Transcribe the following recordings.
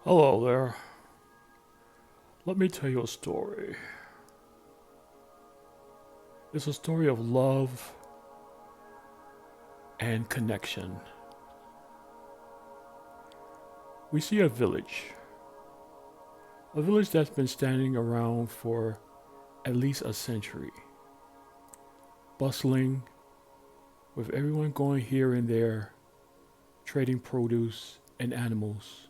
Hello there. Let me tell you a story. It's a story of love and connection. We see a village that's been standing around for at least a century, bustling with everyone going here and there, trading produce and animals.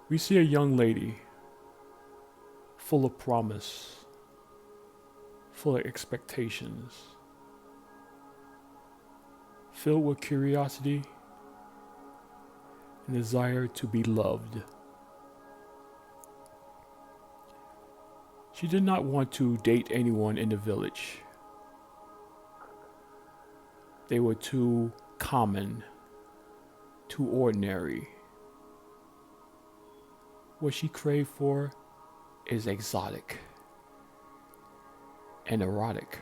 We see a young lady full of promise, full of expectations, filled with curiosity and desire to be loved. She did not want to date anyone in the village. They were too common, too ordinary. What she craved for is exotic and erotic.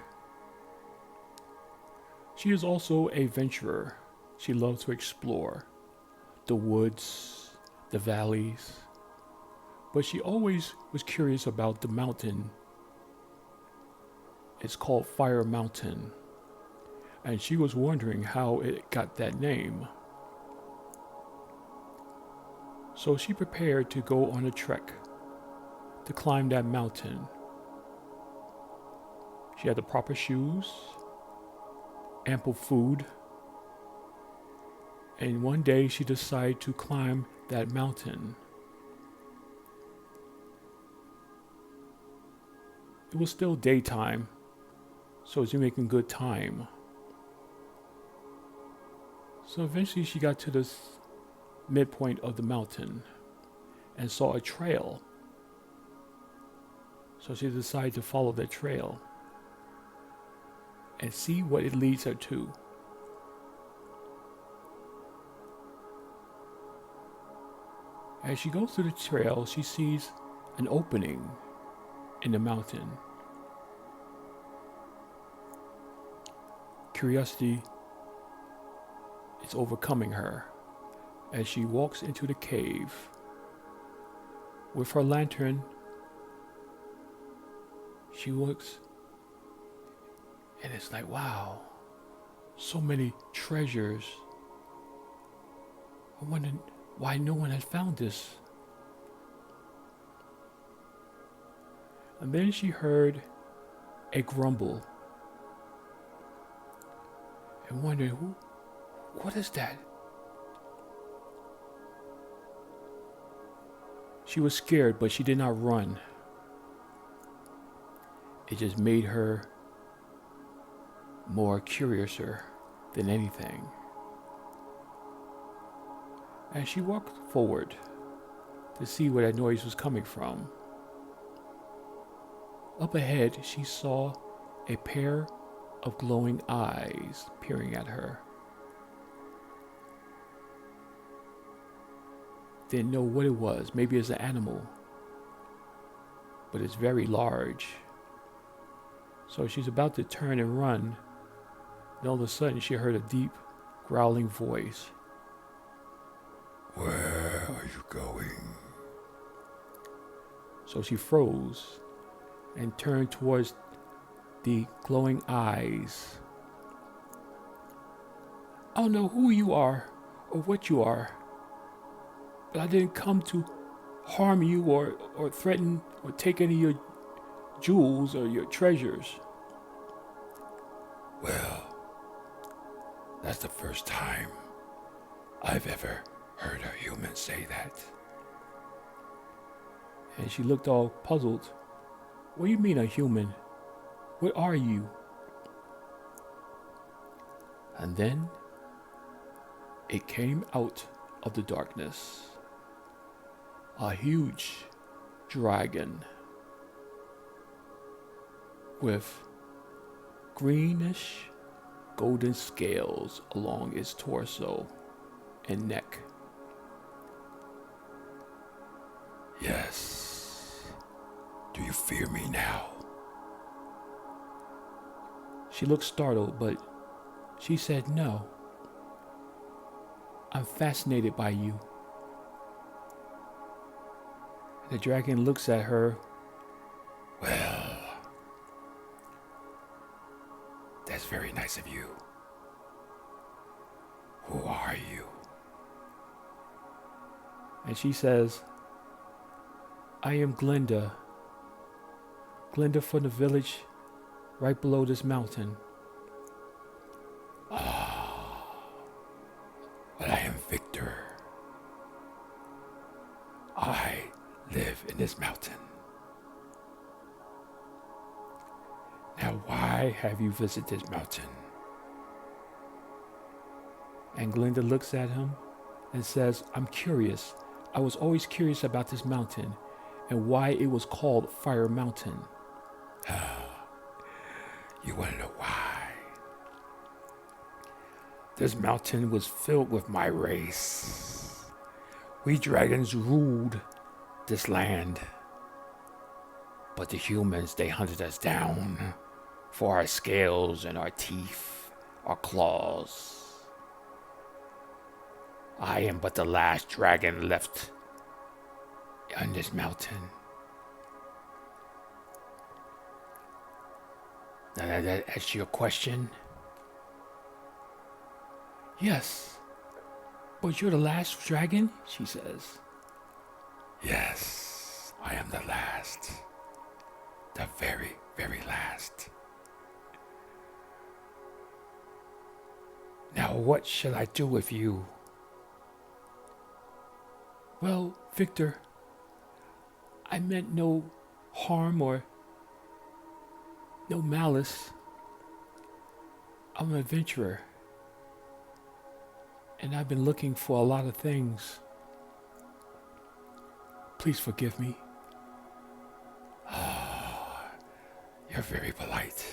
She is also a venturer. She loves to explore the woods, the valleys, but she always was curious about the mountain. It's called Fire Mountain, and she was wondering how it got that name. So she prepared to go on a trek to climb that mountain. She had the proper shoes, ample food, and one day she decided to climb that mountain. It was still daytime, so she was making good time. So eventually she got to this midpoint of the mountain and saw a trail. So she decided to follow that trail and see what it leads her to. As she goes through the trail, she sees an opening in the mountain. Curiosity is overcoming her as she walks into the cave. With her lantern, she looks and it's like, wow, so many treasures. I wonder why no one had found this. And then she heard a grumble and wondered, what is that? She was scared, but she did not run. It just made her more curiouser than anything. And she walked forward to see where that noise was coming from. Up ahead, she saw a pair of glowing eyes peering at her. Didn't know what it was. Maybe it's an animal, but it's very large. So she's about to turn and run, and all of a sudden she heard a deep, growling voice. Where are you going? So she froze and turned towards the glowing eyes. I don't know who you are or what you are, but I didn't come to harm you or threaten or take any of your jewels or your treasures. Well, that's the first time I've ever heard a human say that. And she looked all puzzled. What do you mean a human? What are you? And then it came out of the darkness. A huge dragon with greenish golden scales along its torso and neck. Yes. Do you fear me now? She looked startled, but she said no. I'm fascinated by you. The dragon looks at her. Well, that's very nice of you. Who are you? And she says, I am Glinda. Glinda from the village right below this mountain. Well, I am Victor. I live in this mountain. Now, why have you visited this mountain? And Glinda looks at him and says, I'm curious. I was always curious about this mountain and why it was called Fire Mountain. You want to know why? This mountain was filled with my race. We dragons ruled this land. But the humans, they hunted us down for our scales and our teeth, our claws. I am but the last dragon left on this mountain. Now that's your question? Yes, but you're the last dragon, she says. Yes, I am the last. The very, very last. Now what shall I do with you? Well, Victor, I meant no harm or no malice. I'm an adventurer, and I've been looking for a lot of things. Please forgive me. You're very polite.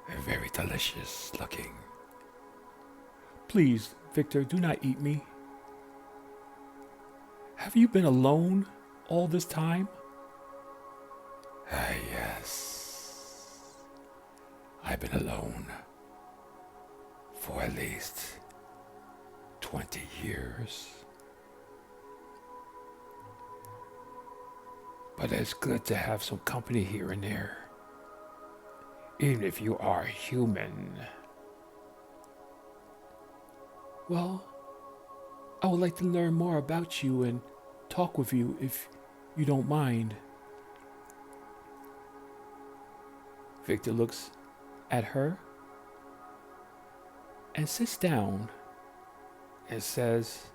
And very delicious looking. Please, Victor, do not eat me. Have you been alone all this time? Yes. I've been alone for at least 20 years. But it's good to have some company here and there. Even if you are human. Well, I would like to learn more about you and talk with you if you don't mind. Victor looks at her and sits down and says,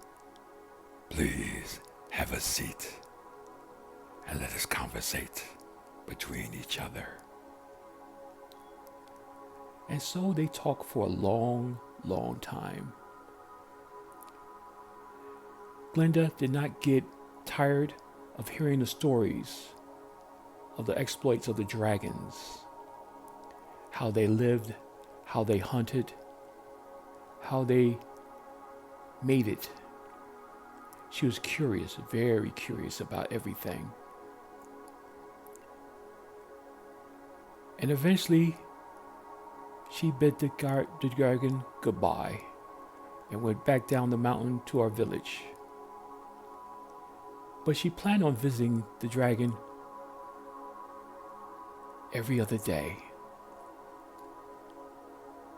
Please have a seat and let us conversate between each other. And so they talk for a long, long time. Glinda did not get tired of hearing the stories of the exploits of the dragons, how they lived, how they hunted, how they made it. She was curious, very curious about everything. And eventually, she bid the dragon goodbye and went back down the mountain to our village. But she planned on visiting the dragon every other day.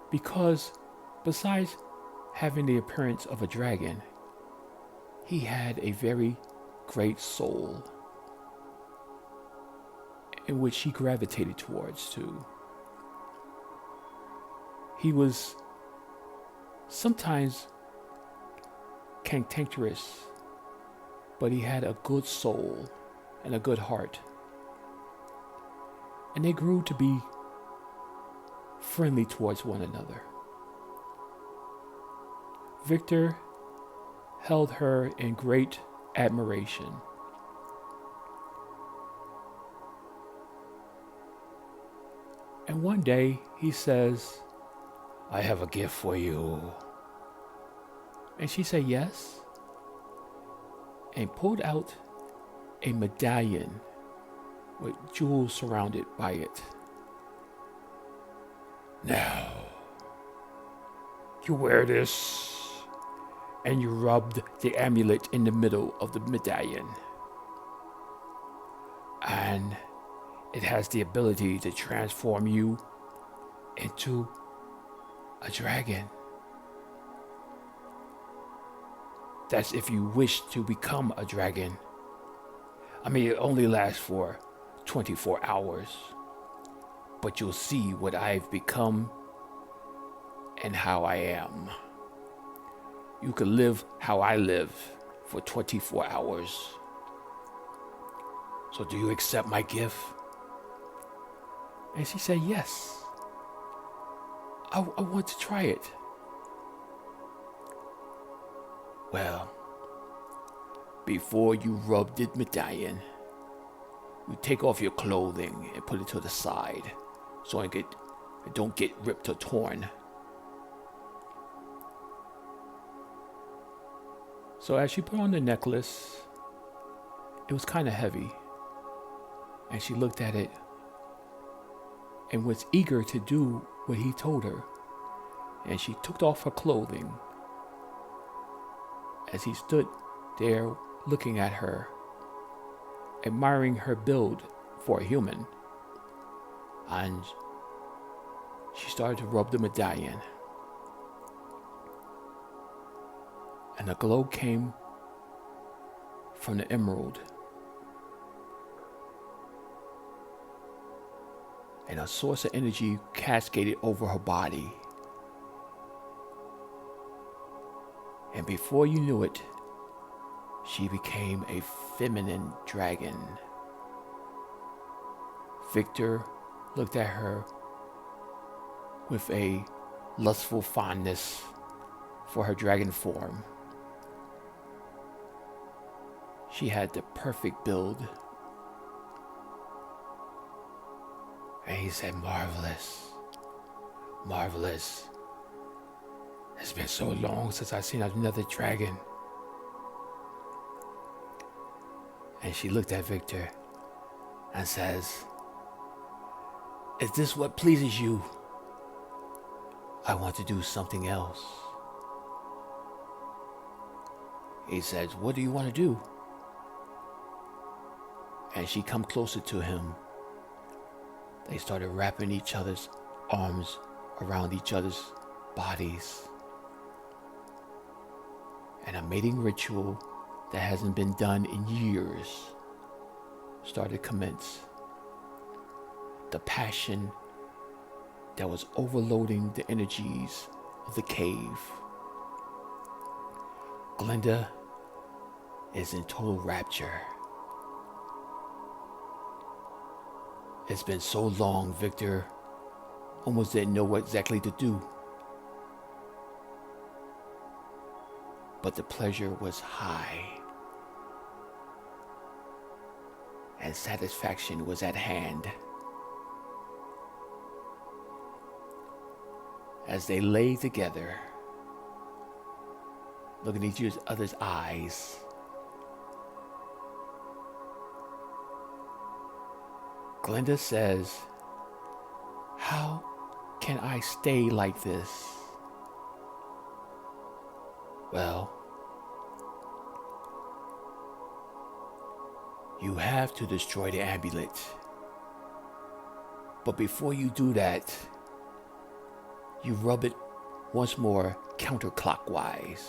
Because besides having the appearance of a dragon, he had a very great soul in which she gravitated towards too. He was sometimes cantankerous, but he had a good soul and a good heart. And they grew to be friendly towards one another. Victor held her in great admiration. And one day he says, I have a gift for you. And she said yes, and pulled out a medallion with jewels surrounded by it. Now, you wear this and you rubbed the amulet in the middle of the medallion. And it has the ability to transform you into a dragon. That's if you wish to become a dragon. I mean, it only lasts for 24 hours. But you'll see what I've become and how I am. You can live how I live for 24 hours. So do you accept my gift? And she said, yes. I want to try it. Well, before you rub the medallion, you take off your clothing and put it to the side so it don't get ripped or torn. So as she put on the necklace, it was kind of heavy. And she looked at it and was eager to do what he told her. And she took off her clothing as he stood there looking at her, admiring her build for a human. And she started to rub the medallion. And a glow came from the emerald. And a source of energy cascaded over her body. And before you knew it, she became a feminine dragon. Victor looked at her with a lustful fondness for her dragon form. She had the perfect build. And he said, marvelous, marvelous. It's been so long since I've seen another dragon. And she looked at Victor and says, is this what pleases you? I want to do something else. He says, what do you want to do? And she come closer to him. They started wrapping each other's arms around each other's bodies. And a mating ritual that hasn't been done in years started to commence. The passion that was overloading the energies of the cave. Glenda is in total rapture. It's been so long, Victor almost didn't know what exactly to do. But the pleasure was high. And satisfaction was at hand. As they lay together, looking at each other's eyes, Glenda says, how can I stay like this? Well, you have to destroy the amulet. But before you do that, you rub it once more counterclockwise.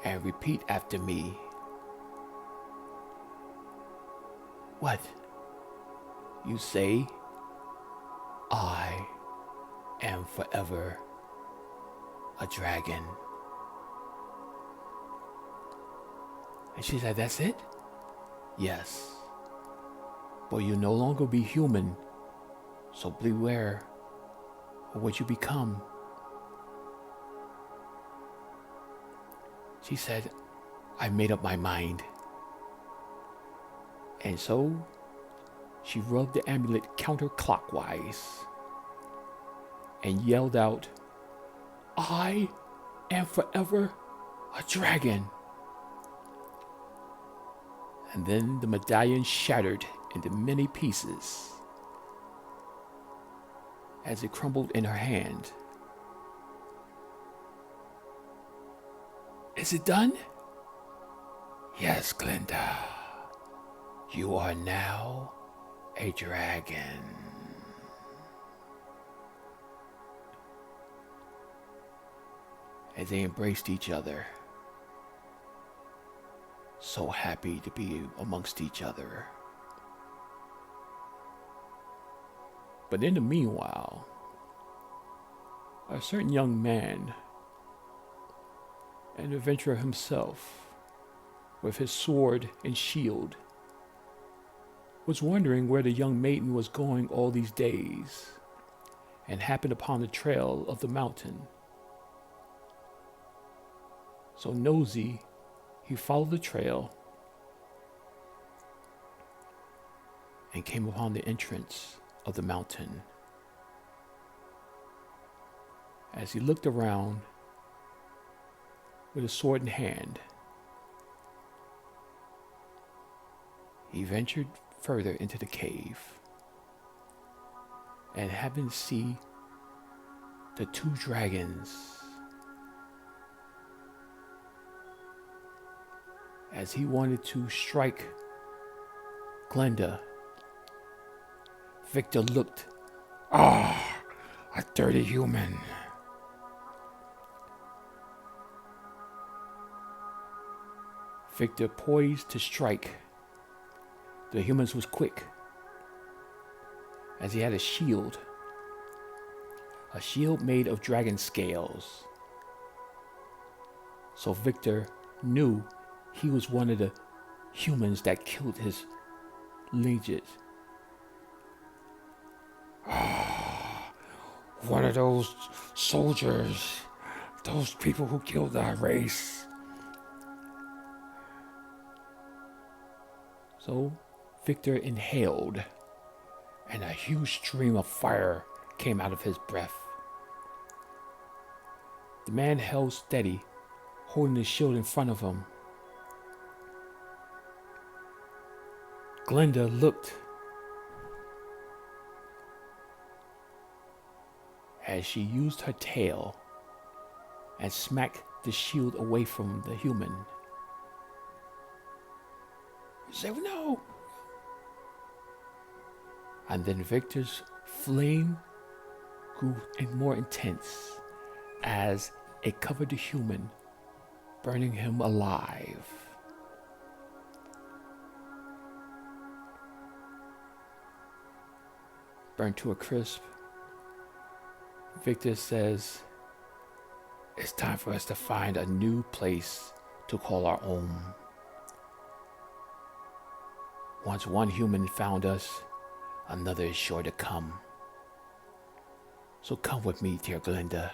And repeat after me. What? You say, I am forever a dragon. And she said, that's it? Yes. But you'll no longer be human, so beware of what you become. She said, I made up my mind. And so she rubbed the amulet counterclockwise and yelled out, I am forever a dragon. And then the medallion shattered into many pieces as it crumbled in her hand. Is it done? Yes, Glinda. You are now a dragon. And they embraced each other. So happy to be amongst each other. But in the meanwhile, a certain young man, an adventurer himself, with his sword and shield, was wondering where the young maiden was going all these days, and happened upon the trail of the mountain. So nosy, he followed the trail and came upon the entrance of the mountain. As he looked around with a sword in hand, he ventured further into the cave and happened to see the two dragons. As he wanted to strike Glinda, Victor looked. Ah, a dirty human. Victor poised to strike. The human was quick, as he had a shield made of dragon scales. So Victor knew he was one of the humans that killed his lineage. One of those soldiers, those people who killed our race. So Victor inhaled, and a huge stream of fire came out of his breath. The man held steady, holding his shield in front of him. Glinda looked as she used her tail and smacked the shield away from the human. She said, "No!" And then Victor's flame grew more intense as it covered the human, burning him alive. Burned to a crisp, Victor says, "It's time for us to find a new place to call our own. Once one human found us, another is sure to come. So come with me, dear Glinda.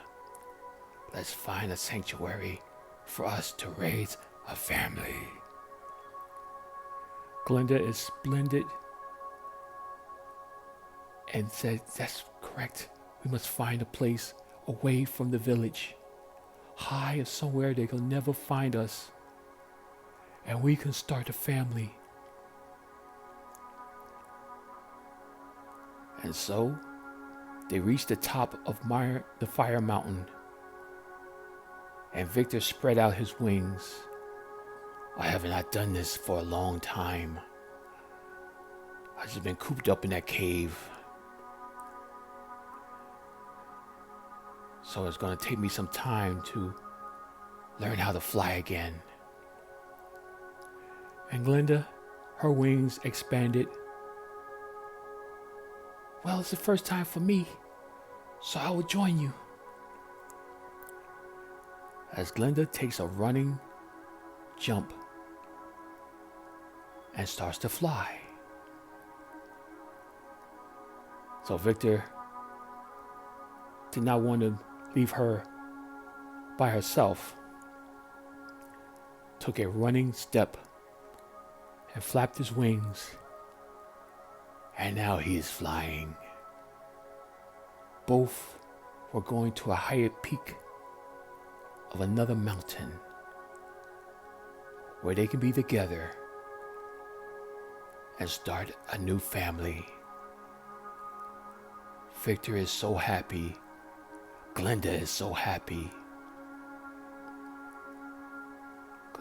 Let's find a sanctuary for us to raise a family." Glinda is splendid and said, "That's correct. We must find a place away from the village, high somewhere they will never find us, and we can start a family." And so they reached the top of the Fire Mountain, and Victor spread out his wings. "I have not done this for a long time. I've just been cooped up in that cave. So it's going to take me some time to learn how to fly again." And Glinda, her wings expanded. "Well, it's the first time for me, so I will join you." As Glinda takes a running jump and starts to fly. So Victor did not want to leave her by herself, took a running step and flapped his wings, and now he is flying. Both were going to a higher peak of another mountain where they can be together and start a new family. Victor is so happy. Glinda is so happy.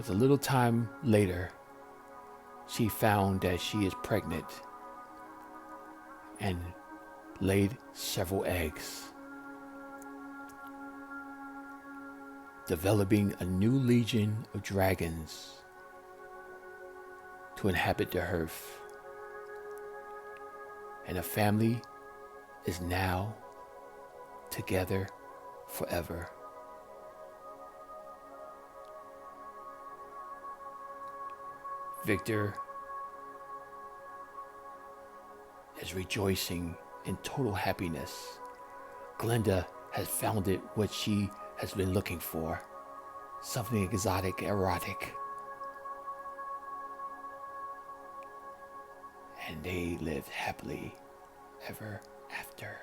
Because a little time later, she found that she is pregnant and laid several eggs, developing a new legion of dragons to inhabit the earth. And a family is now together forever. Victor is rejoicing in total happiness. Glenda has found it what she has been looking for. Something exotic, erotic. And they lived happily ever after.